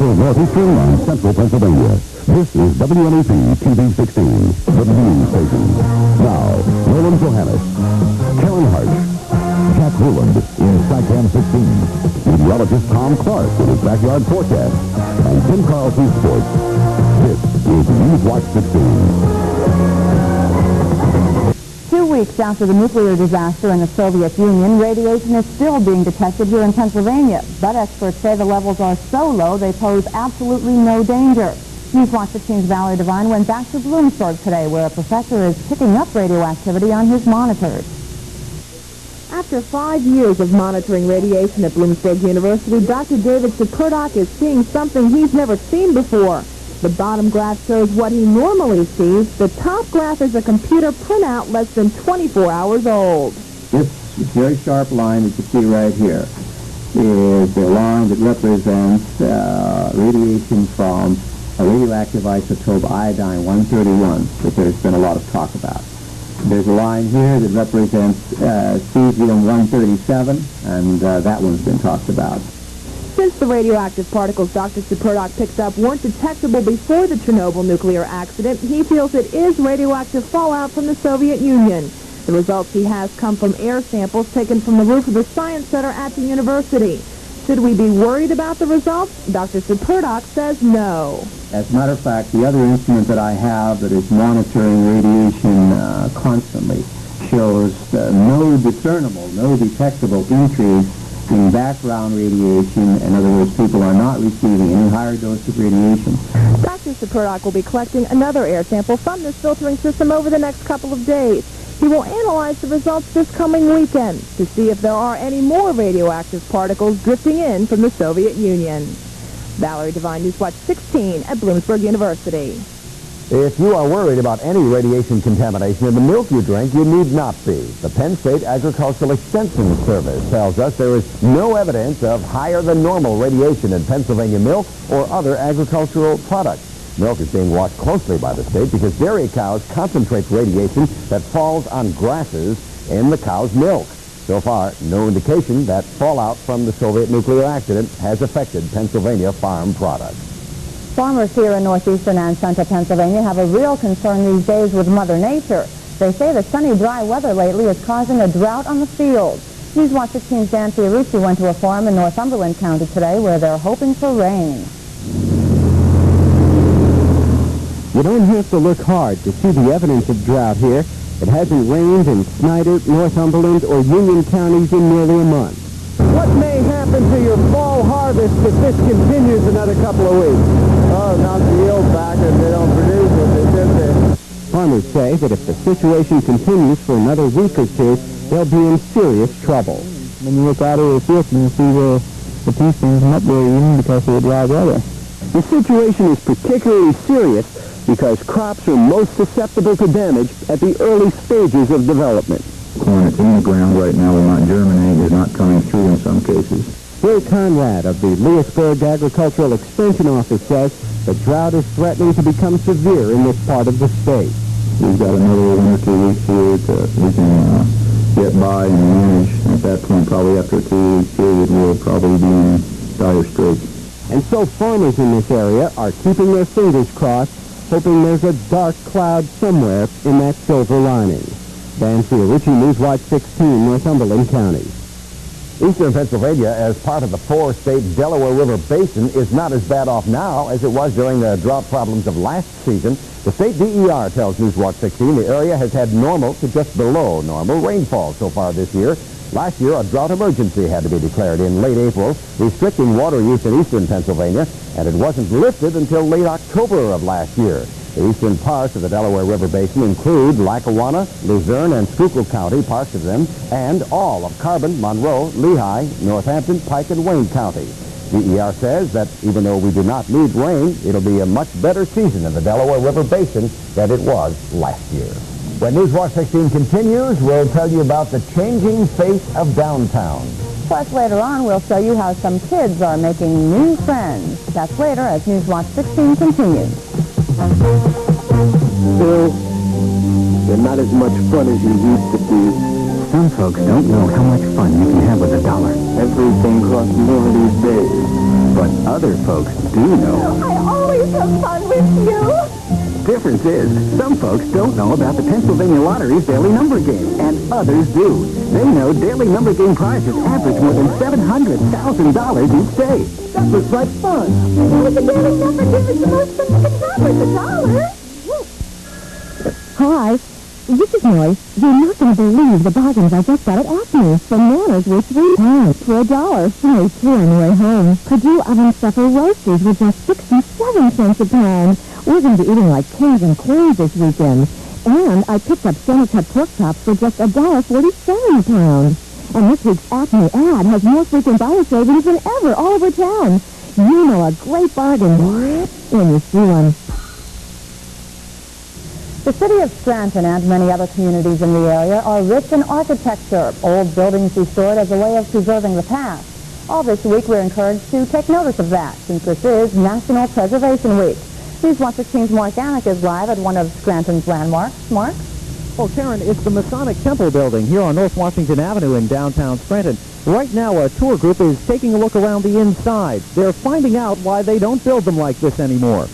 for northeastern and central Pennsylvania. This is WNEP TV 16, the news station. Now, Nolan Johannes, Karen Harch, Jack Ruland in SciCam 16, meteorologist Tom Clark with his backyard forecast, and Tim Carlson Sports. This is Newswatch 16. 2 weeks after the nuclear disaster in the Soviet Union, radiation is still being detected here in Pennsylvania. But experts say the levels are so low they pose absolutely no danger. Newswatch 16's Valerie Devine went back to Bloomsburg today, where a professor is picking up radioactivity on his monitors. After 5 years of monitoring radiation at Bloomsburg University, Dr. David Saperdak is seeing something he's never seen before. The bottom graph shows what he normally sees. The top graph is a computer printout less than 24 hours old. This very sharp line that you see right here is the line that represents radiation from a radioactive isotope iodine-131, which there's been a lot of talk about. There's a line here that represents cesium-137, and that one's been talked about. Since the radioactive particles Dr. Saperdak picked up weren't detectable before the Chernobyl nuclear accident, he feels it is radioactive fallout from the Soviet Union. The results he has come from air samples taken from the roof of the Science Center at the university. Should we be worried about the results? Dr. Saperdak says no. As a matter of fact, the other instrument that I have that is monitoring radiation constantly shows no discernible, no detectable increase in background radiation. In other words, people are not receiving any higher dose of radiation. Dr. Saperdak will be collecting another air sample from this filtering system over the next couple of days. He will analyze the results this coming weekend to see if there are any more radioactive particles drifting in from the Soviet Union. Valerie Devine, Newswatch 16 at Bloomsburg University. If you are worried about any radiation contamination in the milk you drink, you need not be. The Penn State Agricultural Extension Service tells us there is no evidence of higher than normal radiation in Pennsylvania milk or other agricultural products. Milk is being watched closely by the state because dairy cows concentrate radiation that falls on grasses in the cow's milk. So far, no indication that fallout from the Soviet nuclear accident has affected Pennsylvania farm products. Farmers here in northeastern and central Pennsylvania have a real concern these days with Mother Nature. They say the sunny, dry weather lately is causing a drought on the fields. Newswatch 16's Dan Fiorucci went to a farm in Northumberland County today where they're hoping for rain. You don't have to look hard to see the evidence of drought here. It hasn't rained in Snyder, Northumberland, or Union counties in nearly a month. What may happen to your fall harvest if this continues another couple of weeks? Oh, knock the yield back if they don't produce what they should be. Farmers say that if the situation continues for another week or two, they'll be in serious trouble. When you look out over the field, you can see the pea stems not very even because of the dry weather. The situation is particularly serious because crops are most susceptible to damage at the early stages of development. Corn that's in the ground right now will not germinate, is not coming through in some cases. Bill Conrad of the Lewisburg Agricultural Extension Office says the drought is threatening to become severe in this part of the state. We've got another 1 or 2 weeks here that we can get by and manage. At that point, probably after a 2-week period, we'll probably be in dire straits. And so farmers in this area are keeping their fingers crossed, hoping there's a dark cloud somewhere in that silver lining. Dan Fiorucci, Newswatch 16, Northumberland County. Eastern Pennsylvania, as part of the 4-state Delaware River Basin, is not as bad off now as it was during the drought problems of last season. The state DER tells Newswatch 16 the area has had normal to just below normal rainfall so far this year. Last year, a drought emergency had to be declared in late April, restricting water use in eastern Pennsylvania, and it wasn't lifted until late October of last year. The eastern parts of the Delaware River Basin include Lackawanna, Luzerne, and Schuylkill County, parts of them, and all of Carbon, Monroe, Lehigh, Northampton, Pike, and Wayne counties. DER says that even though we do not need rain, it'll be a much better season in the Delaware River Basin than it was last year. When Newswatch 16 continues, we'll tell you about the changing face of downtown. Plus, later on, we'll show you how some kids are making new friends. That's later as Newswatch 16 continues. Bill, you're not as much fun as you used to be. Some folks don't know how much fun you can have with $1. Everything costs more these days. But other folks do know. I always have fun with you. Difference is, some folks don't know about the Pennsylvania Lottery's daily number game, and others do. They know daily number game prizes average more than $700,000 each day. That looks like fun. The daily number game is the most fun you can have with $1. Hi. This is Noy. You're not going to believe the bargains I just got at Acme. Bananas were £3 for $1. So true on the way home. Purdue oven stuffer roasters were just 67 cents a pound. We're going to be eating like kings and queens this weekend. And I picked up center-cut pork chops for just $1.47 a pound. And this week's Acme ad has more frequent buyer savings than ever all over town. You know a great bargain when you see one. The city of Scranton and many other communities in the area are rich in architecture, old buildings restored as a way of preserving the past. All this week we're encouraged to take notice of that, since this is National Preservation Week. Newswatch 16's Mark Anick is live at one of Scranton's landmarks. Mark? Well, Karen, it's the Masonic Temple building here on North Washington Avenue in downtown Scranton. Right now, a tour group is taking a look around the inside. They're finding out why they don't build them like this anymore.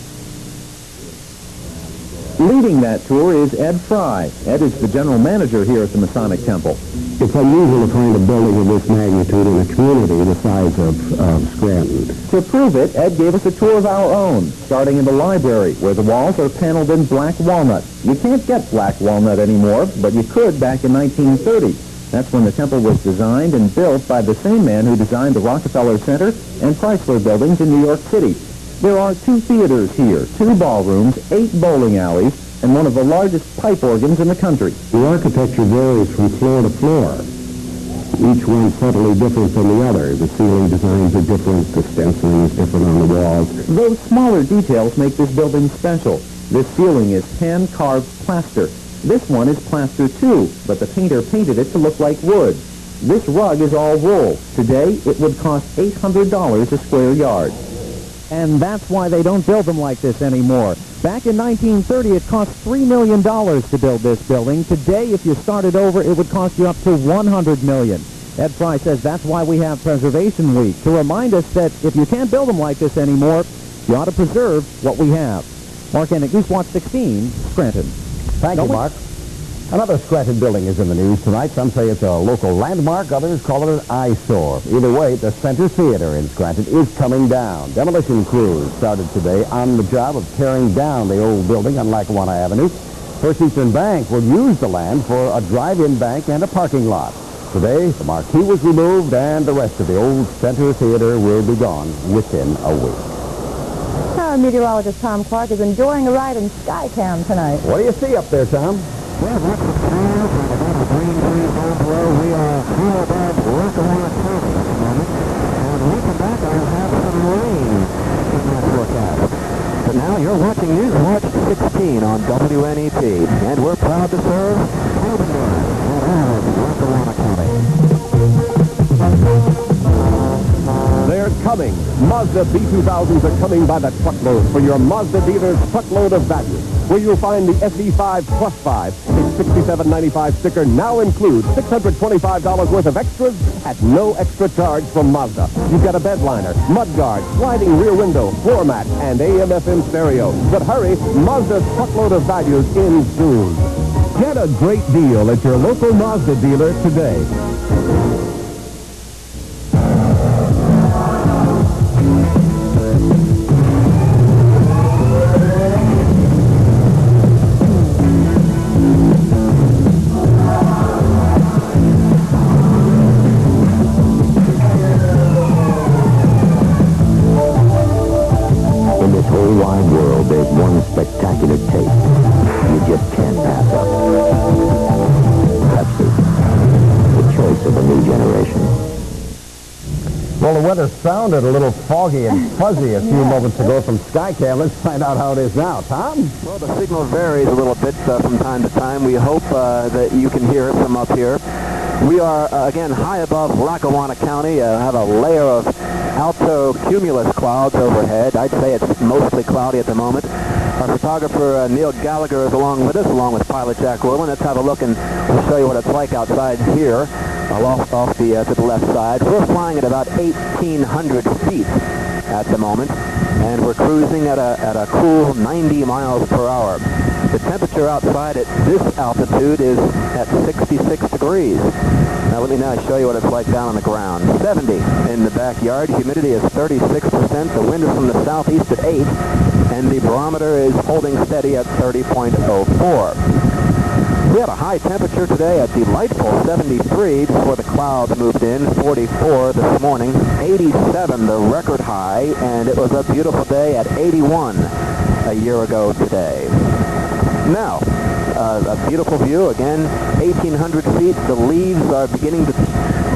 Leading that tour is Ed Fry. Ed is the general manager here at the Masonic Temple. It's unusual to find a building of this magnitude in a community the size of Scranton. To prove it, Ed gave us a tour of our own, starting in the library, where the walls are paneled in black walnut. You can't get black walnut anymore, but you could back in 1930. That's when the temple was designed and built by the same man who designed the Rockefeller Center and Chrysler buildings in New York City. There are 2 theaters here, 2 ballrooms, 8 bowling alleys, and one of the largest pipe organs in the country. The architecture varies from floor to floor. Each one subtly different from the other. The ceiling designs are different, the stenciling is different on the walls. Those smaller details make this building special. This ceiling is hand-carved plaster. This one is plaster too, but the painter painted it to look like wood. This rug is all wool. Today, it would cost $800 a square yard. And that's why they don't build them like this anymore. Back in 1930, it cost $3 million to build this building. Today, if you started over, it would cost you up to $100 million. Ed Fry says that's why we have Preservation Week, to remind us that if you can't build them like this anymore, you ought to preserve what we have. Mark Anick, Newswatch 16, Scranton. Thank you, Mark. Another Scranton building is in the news tonight. Some say it's a local landmark. Others call it an eyesore. Either way, the Center Theater in Scranton is coming down. Demolition crews started today on the job of tearing down the old building on Lackawanna Avenue. First Eastern Bank will use the land for a drive-in bank and a parking lot. Today, the marquee was removed, and the rest of the old Center Theater will be gone within a week. Our meteorologist Tom Clark is enjoying a ride in Skycam tonight. What do you see up there, Tom? Well, that's the clouds and about the green trees down below. We are here above Lackawanna County at the moment. And when we come back, I'll have some rain in that forecast. But now you're watching Newswatch 16 on WNEP. And we're proud to serve Albany and all of Lackawanna County. They're coming. Mazda B2000s are coming by the truckload for your Mazda dealer's truckload of value, where you'll find the SE5 Plus 5. Its $67.95 sticker now includes $625 worth of extras at no extra charge from Mazda. You've got a bed liner, mudguard, sliding rear window, floor mat, and AM/FM stereo. But hurry, Mazda's truckload of values in soon. Get a great deal at your local Mazda dealer today. Spectacular taste you just can't pass up. Pepsi, the choice of a new generation. Well, the weather sounded a little foggy and fuzzy a few moments ago from Skycam. Let's find out how it is now. Tom? Well, the signal varies a little bit from time to time. We hope that you can hear it from up here. We are, again, high above Lackawanna County, have a layer of alto cumulus clouds overhead. I'd say it's mostly cloudy at the moment. Our photographer, Neil Gallagher, is along with us, along with pilot Jack Nolan. Let's have a look, and we'll show you what it's like outside here, off the to the left side. We're flying at about 1,800 feet at the moment, and we're cruising at a cool 90 miles per hour. The temperature outside at this altitude is at 66 degrees. Now let me now show you what it's like down on the ground. 70 in the backyard. Humidity is 36%. The wind is from the southeast at 8, and the barometer is holding steady at 30.04. We had a high temperature today, a delightful 73 before the clouds moved in, 44 this morning, 87 the record high, and it was a beautiful day at 81 a year ago today. Now, a beautiful view, again, 1,800 feet. The leaves are beginning to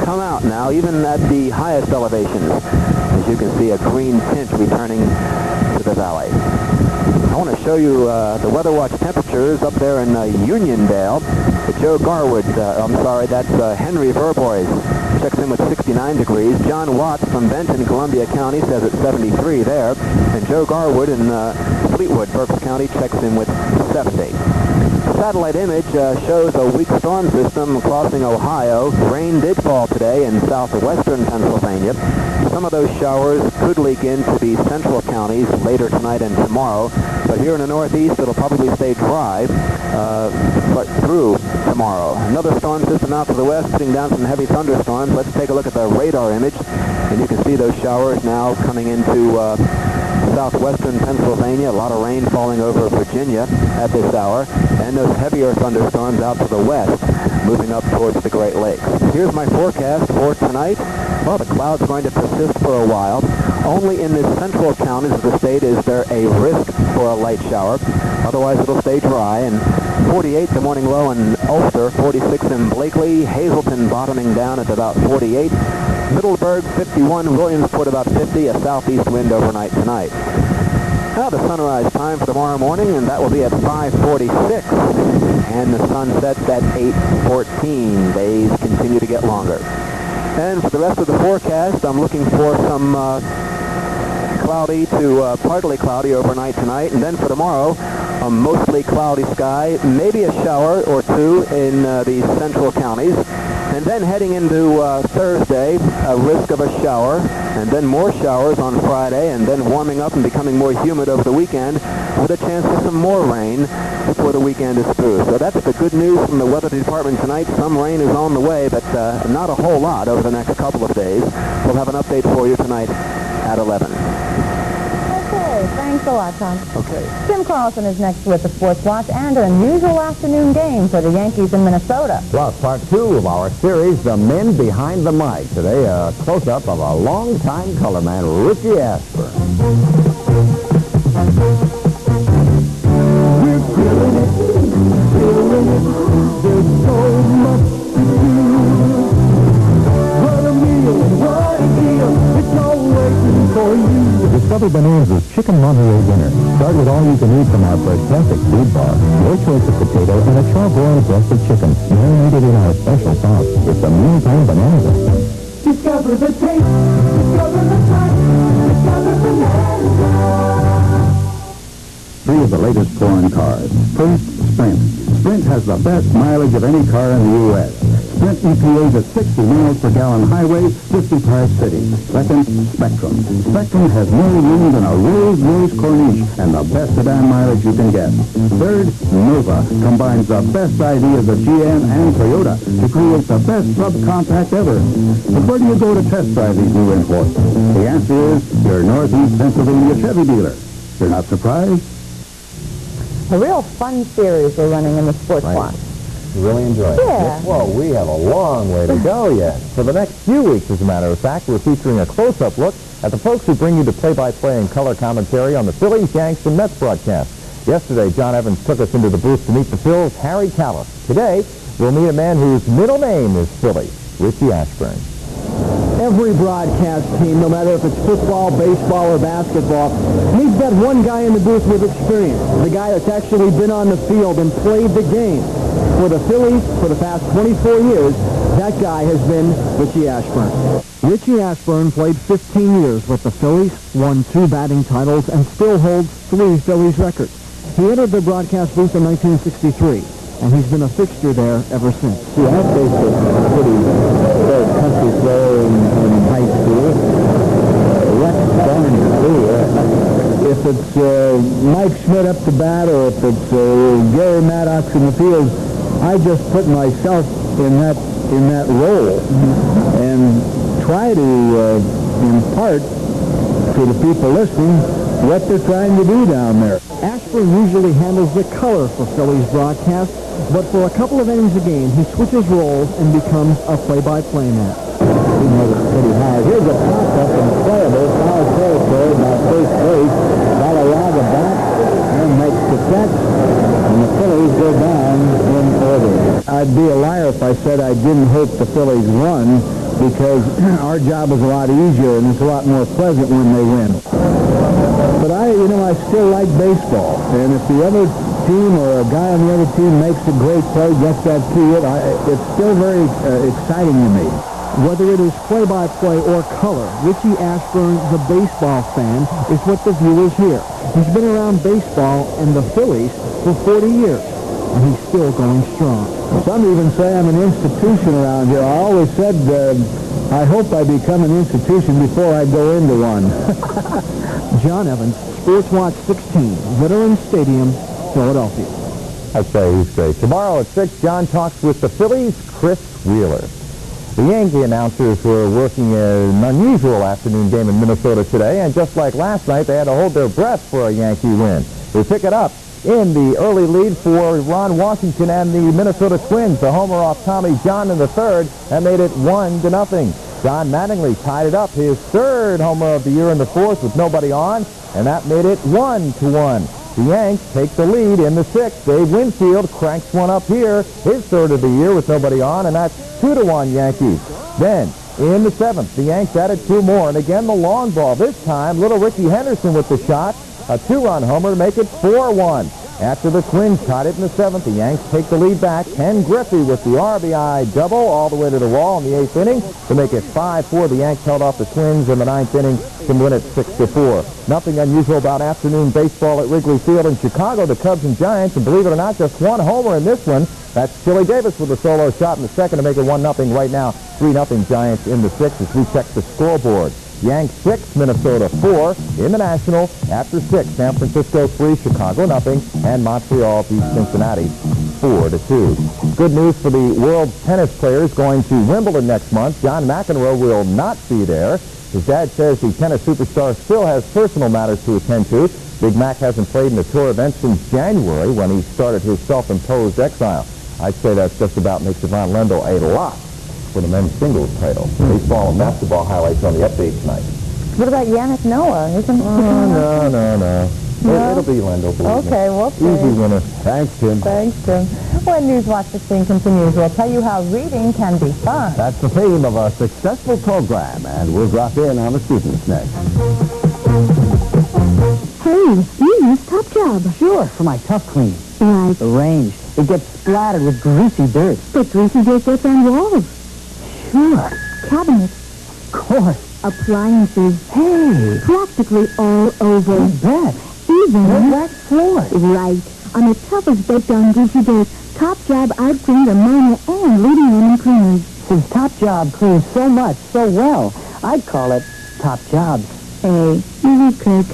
come out now, even at the highest elevations. As you can see, a green tint returning to the valley. I want to show you the Weather Watch temperatures up there in Uniondale. Joe Garwood, that's Henry Verbois, checks in with 69 degrees. John Watts from Benton, Columbia County, says it's 73 there. And Joe Garwood in Fleetwood, Berks County, checks in with 70. Satellite image shows a weak storm system crossing Ohio. Rain did fall today in southwestern Pennsylvania. Some of those showers could leak into the central counties later tonight and tomorrow. But here in the northeast, it'll probably stay dry but through tomorrow. Another storm system out to the west, putting down some heavy thunderstorms. Let's take a look at the radar image, and you can see those showers now coming into southwestern Pennsylvania. A lot of rain falling over Virginia at this hour, and those heavier thunderstorms out to the west, moving up towards the Great Lakes. Here's my forecast for tonight. Well, the clouds are going to persist for a while. Only in the central counties of the state is there a risk for a light shower. Otherwise, it'll stay dry. And 48, the morning low in Ulster, 46 in Blakely, Hazleton bottoming down at about 48. Middleburg, 51, Williamsport about 50, a southeast wind overnight tonight. Now the sunrise time for tomorrow morning, and that will be at 5:46, and the sun sets at 8:14. Days continue to get longer. And for the rest of the forecast, I'm looking for some cloudy to partly cloudy overnight tonight, and then for tomorrow, a mostly cloudy sky, maybe a shower or two in the central counties. And then heading into Thursday, a risk of a shower, and then more showers on Friday, and then warming up and becoming more humid over the weekend with a chance for some more rain before the weekend is through. So that's the good news from the weather department tonight. Some rain is on the way, but not a whole lot over the next couple of days. We'll have an update for you tonight at 11. Okay, thanks a lot, Tom. Okay. Tim Carlson is next with the Sports Watch and an unusual afternoon game for the Yankees in Minnesota. Plus, part 2 of our series, The Men Behind the Mic. Today, a close-up of a longtime color man, Richie Ashburn. We're killing it. There's so much to do. What a meal, what a deal. It's all waiting for you. Discover Bonanza's Chicken Monterey dinner. Start with all you can eat from our fantastic food bar. Your choice of potato and a charbroiled breast of chicken, marinated in our special sauce. It's a mealtime bonanza. Discover the taste. Discover the price. Discover Bonanza. 3 of the latest foreign cars. First, Sprint. Sprint has the best mileage of any car in the U.S. Sprint EPAs at 60 miles per gallon highway, 55 cities. Second, Spectrum. Spectrum has more room than a Rolls-Royce Corniche and the best sedan mileage you can get. Third, Nova combines the best ideas of GM and Toyota to create the best subcompact ever. But where do you go to test drive these new imports? The answer is your Northeast Pennsylvania Chevy dealer. You're not surprised? A real fun series we're running in the Sports Watch. You really enjoy it? Yeah. Well, we have a long way to go yet. For the next few weeks, as a matter of fact, we're featuring a close-up look at the folks who bring you the play-by-play and color commentary on the Phillies, Yanks, and Mets broadcast. Yesterday, John Evans took us into the booth to meet the Phils' Harry Callis. Today, we'll meet a man whose middle name is Philly, Richie Ashburn. Every broadcast team, no matter if it's football, baseball, or basketball, needs that one guy in the booth with experience, the guy that's actually been on the field and played the game. For the Phillies, for the past 24 years, that guy has been Richie Ashburn. Richie Ashburn played 15 years with the Phillies, won 2 batting titles, and still holds 3 Phillies records. He entered the broadcast booth in 1963, and he's been a fixture there ever since. See, I faced a pretty good country player in high school. Rex Barney, too. If it's Mike Schmidt up to bat or if it's Gary Maddox in the field, I just put myself in that role and try to impart to the people listening what they're trying to do down there. Ashburn usually handles the color for Phillies broadcast, but for a couple of innings a game, he switches roles and becomes a play-by-play man. He knows it pretty hard. Here's a pop-up and playable foul territory by first base. Colorado back and makes the catch, and the Phillies go down in order. I'd be a liar if I said I didn't hope the Phillies won, because our job is a lot easier and it's a lot more pleasant when they win. But I still like baseball, and if the other team or a guy on the other team makes a great play, gets that period, it's still very exciting to me. Whether it is play-by-play or color, Richie Ashburn, the baseball fan, is what the viewers hear. He's been around baseball and the Phillies for 40 years, and he's still going strong. Some even say I'm an institution around here. I always said I hope I become an institution before I go into one. John Evans, Sports Watch 16, Veterans Stadium, Philadelphia. I'd say he's great. Tomorrow at 6, John talks with the Phillies' Chris Wheeler. The Yankee announcers were working an unusual afternoon game in Minnesota today, and just like last night, they had to hold their breath for a Yankee win. They pick it up in the early lead for Ron Washington and the Minnesota Twins. The homer off Tommy John in the third and made it 1-0. Don Mattingly tied it up, his third homer of the year in the fourth with nobody on, and that made it 1-1. The Yanks take the lead in the sixth. Dave Winfield cranks one up here, his third of the year with nobody on, and that's 2-1 Yankees. Then, in the seventh, the Yanks added 2 more, and again the long ball. This time, little Ricky Henderson with the shot, a 2-run homer to make it 4-1. After the Twins tied it in the seventh, the Yanks take the lead back. Ken Griffey with the RBI double all the way to the wall in the eighth inning to make it 5-4. The Yanks held off the Twins in the ninth inning to win it 6-4. Nothing unusual about afternoon baseball at Wrigley Field in Chicago. The Cubs and Giants, and believe it or not, just one homer in this one. That's Chili Davis with a solo shot in the second to make it 1-0 right now. 3-0 Giants in the sixth as we check the scoreboard. Yanks 6, Minnesota 4 in the National. After 6, San Francisco 3, Chicago 0, and Montreal beat Cincinnati 4-2. Good news for the world tennis players going to Wimbledon next month. John McEnroe will not be there. His dad says the tennis superstar still has personal matters to attend to. Big Mac hasn't played in a tour event since January when he started his self-imposed exile. I'd say that's just about makes Yvonne Lendl a lot for the men's singles title. Baseball and basketball highlights on the update tonight. What about Yannick Noah? Isn't No. It'll be Lendl. Okay, we'll see. Easy winner. Thanks, Tim. Thanks, Tim. When Newswatch 16 continues, we'll tell you how reading can be fun. That's the theme of a successful program, and we'll drop in on the students next. Hey, you use Top Job. Sure, for my tough clean. Right. The range. It gets splattered with greasy dirt. But greasy dirt gets on walls. Sure. Cabinets. Of course. Appliances. Hey. Practically all over. I bet. Even No wax floors. Right. On the toughest baked on greasy dirt, Top Job out-cleaned ammonia and leading lemon cleaners. Since Top Job cleans so much, so well, I'd call it Top Jobs. Hey, easy cook.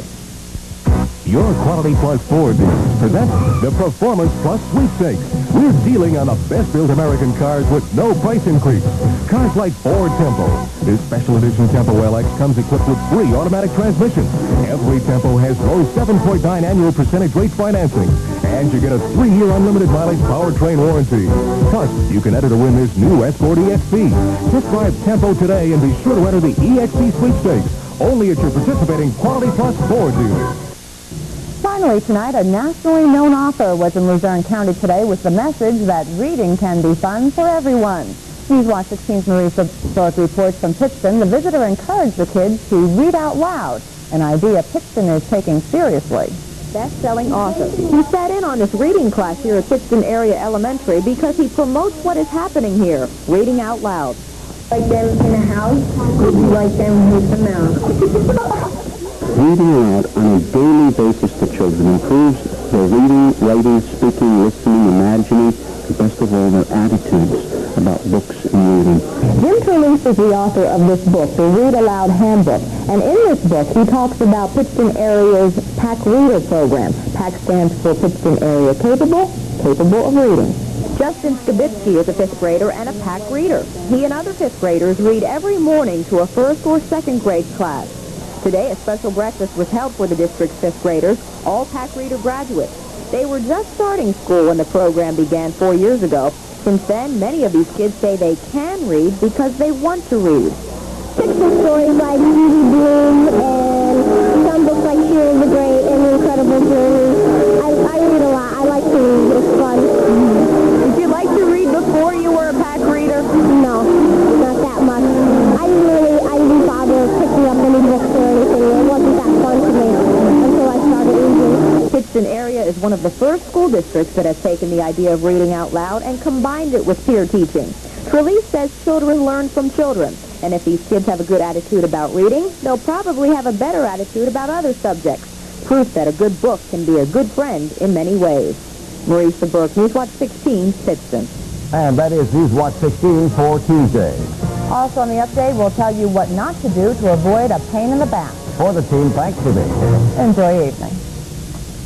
Your Quality Plus Ford presents the Performance Plus Sweepstakes. We're dealing on the best-built American cars with no price increase. Cars like Ford Tempo. This special edition Tempo LX comes equipped with free automatic transmission. Every Tempo has low 7.9 annual percentage rate financing. And you get a 3-year unlimited mileage powertrain warranty. Plus, you can enter to win this new Escort EXP. Just drive Tempo today and be sure to enter the EXP Sweepstakes. Only at your participating Quality Plus Ford dealer. Finally tonight, a nationally known author was in Luzerne County today with the message that reading can be fun for everyone. Newswatch 16's Marie Sork reports from Pittston. The visitor encouraged the kids to read out loud, an idea Pittston is taking seriously. Best-selling author. He sat in on this reading class here at Pittston Area Elementary because he promotes what is happening here, reading out loud. Like them in a house, would be like them with the mouth. Reading aloud on a daily basis to children improves their reading, writing, speaking, listening, imagining, and best of all, their attitudes about books and reading. Jim Trelease is the author of this book, the Read Aloud Handbook. And in this book, he talks about Pittston Area's PAC Reader program. PAC stands for Pittston Area Capable of Reading. Justin Skibitsky is a 5th grader and a PAC reader. He and other 5th graders read every morning to a 1st or 2nd grade class. Today, a special breakfast was held for the district's 5th graders, all PAC reader graduates. They were just starting school when the program began 4 years ago. Since then, many of these kids say they can read because they want to read. Fiction stories like Judy Bloom and some books like Cheer the Great and The Incredible Journey. I read a lot. I like to read. It's fun. Did you like to read before you were a PAC reader? No, not that much. I didn't bother picking up any books or anything. It wasn't that fun to me until I started reading. Pittston Area is one of the first school districts that has taken the idea of reading out loud and combined it with peer teaching. Trelease says children learn from children, and if these kids have a good attitude about reading, they'll probably have a better attitude about other subjects. Proof that a good book can be a good friend in many ways. Marisa Burke, Newswatch 16, Pittston. And that is Newswatch 16 for Tuesday. Also on the update, we'll tell you what not to do to avoid a pain in the back. For the team, thanks for being here. Enjoy your evening.